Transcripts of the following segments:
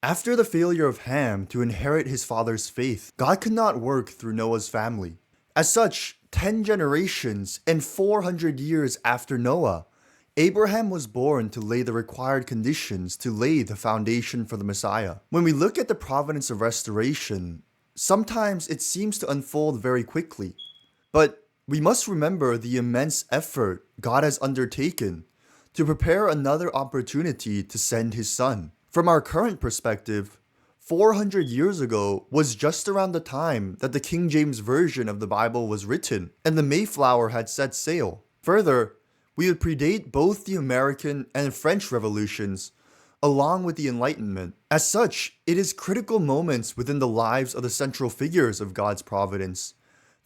After the failure of Ham to inherit his father's faith, God could not work through Noah's family. As such, 10 generations and 400 years after Noah, Abraham was born to lay the required conditions to lay the foundation for the Messiah. When we look at the providence of restoration, sometimes it seems to unfold very quickly. But we must remember the immense effort God has undertaken to prepare another opportunity to send his son. From our current perspective, 400 years ago was just around the time that the King James Version of the Bible was written and the Mayflower had set sail. Further, we would predate both the American and French revolutions along with the Enlightenment. As such, it is critical moments within the lives of the central figures of God's providence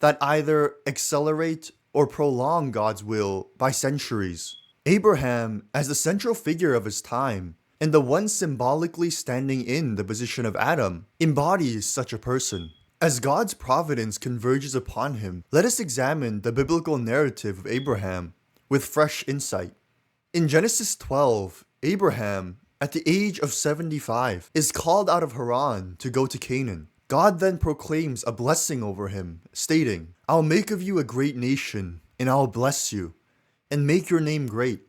that either accelerate or prolong God's will by centuries. Abraham, as the central figure of his time, and the one symbolically standing in the position of Adam, embodies such a person. As God's providence converges upon him, let us examine the biblical narrative of Abraham with fresh insight. In Genesis 12, Abraham, at the age of 75, is called out of Haran to go to Canaan. God then proclaims a blessing over him, stating, "I'll make of you a great nation, and I'll bless you, and make your name great,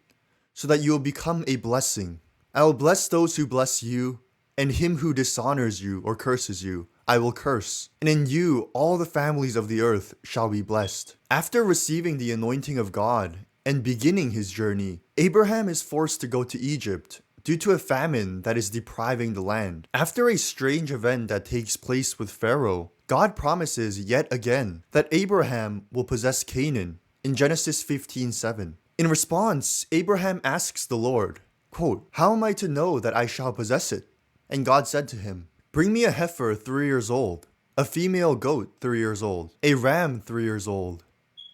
so that you will become a blessing. I will bless those who bless you, and him who dishonors you or curses you, I will curse. And in you all the families of the earth shall be blessed." After receiving the anointing of God and beginning his journey, Abraham is forced to go to Egypt due to a famine that is depriving the land. After a strange event that takes place with Pharaoh, God promises yet again that Abraham will possess Canaan in Genesis 15:7. In response, Abraham asks the Lord, quote, "How am I to know that I shall possess it?" And God said to him, "Bring me a heifer 3 years old, a female goat 3 years old, a ram 3 years old,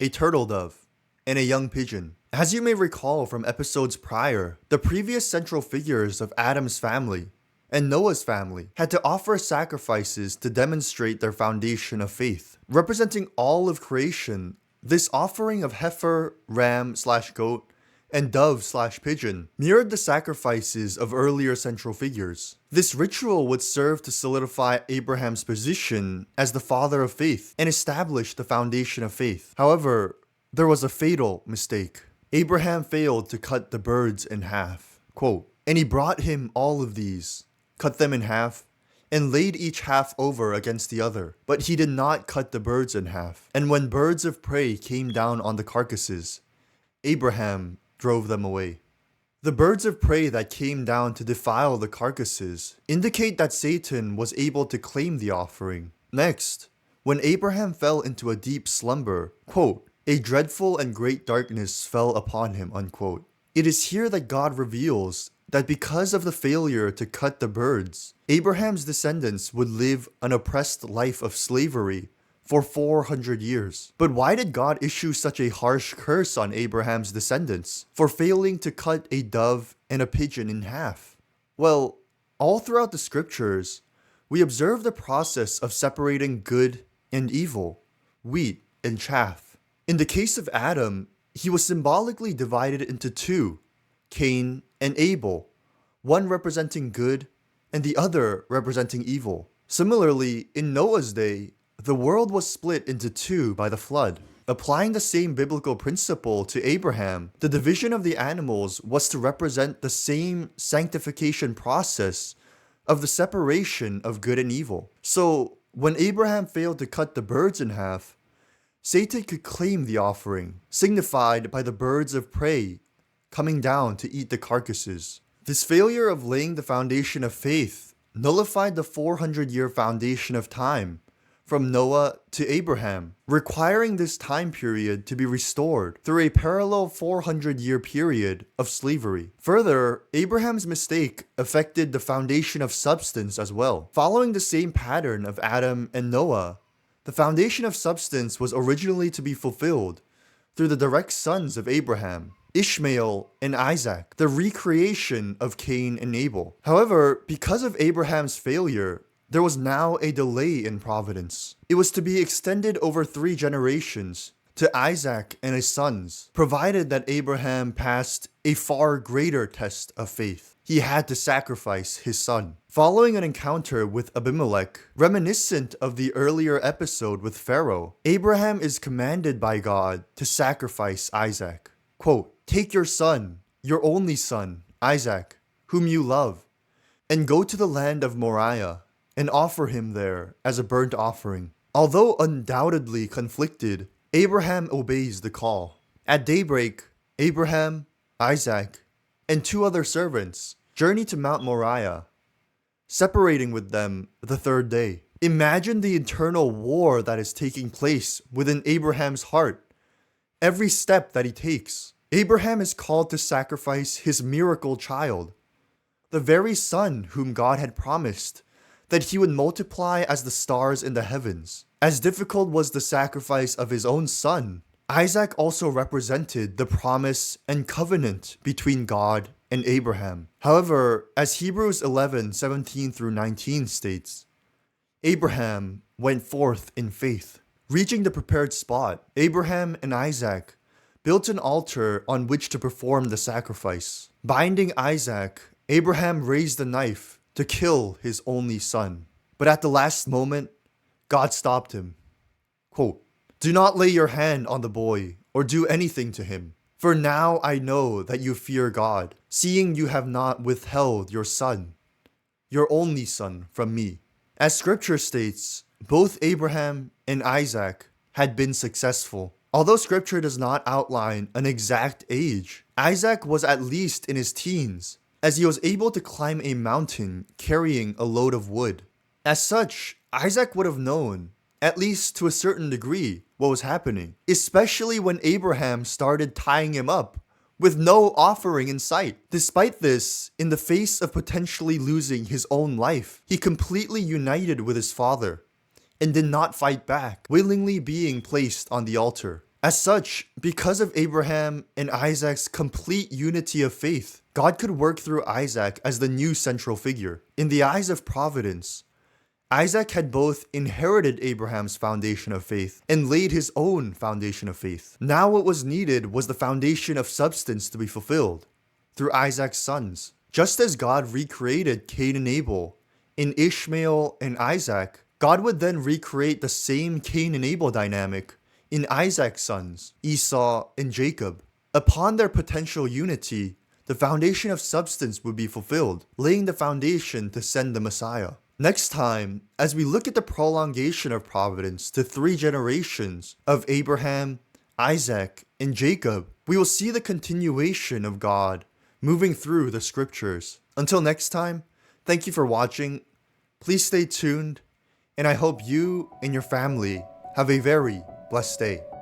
a turtle dove, and a young pigeon." As you may recall from episodes prior, the previous central figures of Adam's family and Noah's family had to offer sacrifices to demonstrate their foundation of faith. Representing all of creation, this offering of heifer, ram/goat, and dove/pigeon mirrored the sacrifices of earlier central figures. This ritual would serve to solidify Abraham's position as the father of faith and establish the foundation of faith. However, there was a fatal mistake. Abraham failed to cut the birds in half. Quote, "And he brought him all of these, cut them in half, and laid each half over against the other. But he did not cut the birds in half. And when birds of prey came down on the carcasses, Abraham drove them away." The birds of prey that came down to defile the carcasses indicate that Satan was able to claim the offering. Next, when Abraham fell into a deep slumber, quote, "A dreadful and great darkness fell upon him," unquote. It is here that God reveals that because of the failure to cut the birds, Abraham's descendants would live an oppressed life of slavery for 400 years. But why did God issue such a harsh curse on Abraham's descendants for failing to cut a dove and a pigeon in half? Well, all throughout the scriptures, we observe the process of separating good and evil, wheat and chaff. In the case of Adam, he was symbolically divided into two, Cain and Abel, one representing good and the other representing evil. Similarly, in Noah's day, the world was split into two by the flood. Applying the same biblical principle to Abraham, the division of the animals was to represent the same sanctification process of the separation of good and evil. So, when Abraham failed to cut the birds in half, Satan could claim the offering, signified by the birds of prey coming down to eat the carcasses. This failure of laying the foundation of faith nullified the 400-year foundation of time from Noah to Abraham, requiring this time period to be restored through a parallel 400-year period of slavery. Further, Abraham's mistake affected the foundation of substance as well. Following the same pattern of Adam and Noah, the foundation of substance was originally to be fulfilled through the direct sons of Abraham, Ishmael and Isaac, the recreation of Cain and Abel. However, because of Abraham's failure, there was now a delay in providence. It was to be extended over 3 generations to Isaac and his sons, provided that Abraham passed a far greater test of faith. He had to sacrifice his son. Following an encounter with Abimelech, reminiscent of the earlier episode with Pharaoh, Abraham is commanded by God to sacrifice Isaac. Quote, "Take your son, your only son, Isaac, whom you love, and go to the land of Moriah and offer him there as a burnt offering." Although undoubtedly conflicted, Abraham obeys the call. At daybreak, Abraham, Isaac, and 2 other servants journey to Mount Moriah, separating with them the 3rd day. Imagine the internal war that is taking place within Abraham's heart. Every step that he takes, Abraham is called to sacrifice his miracle child, the very son whom God had promised that he would multiply as the stars in the heavens. As difficult was the sacrifice of his own son, Isaac also represented the promise and covenant between God and Abraham. However, as Hebrews 11:17 through 19 states, Abraham went forth in faith. Reaching the prepared spot, Abraham and Isaac built an altar on which to perform the sacrifice. Binding Isaac, Abraham raised the knife to kill his only son. But at the last moment, God stopped him. Quote, "Do not lay your hand on the boy or do anything to him. For now I know that you fear God, seeing you have not withheld your son, your only son, from me." As scripture states, both Abraham and Isaac had been successful. Although scripture does not outline an exact age, Isaac was at least in his teens, as he was able to climb a mountain carrying a load of wood. As such, Isaac would have known, at least to a certain degree, what was happening, especially when Abraham started tying him up with no offering in sight. Despite this, in the face of potentially losing his own life, he completely united with his father and did not fight back, willingly being placed on the altar. As such, because of Abraham and Isaac's complete unity of faith, God could work through Isaac as the new central figure. In the eyes of Providence, Isaac had both inherited Abraham's foundation of faith and laid his own foundation of faith. Now what was needed was the foundation of substance to be fulfilled through Isaac's sons. Just as God recreated Cain and Abel in Ishmael and Isaac, God would then recreate the same Cain and Abel dynamic in Isaac's sons, Esau and Jacob. Upon their potential unity, the foundation of substance would be fulfilled, laying the foundation to send the Messiah. Next time, as we look at the prolongation of Providence to 3 generations of Abraham, Isaac, and Jacob, we will see the continuation of God moving through the scriptures. Until next time, thank you for watching. Please stay tuned, and I hope you and your family have a very blessed day.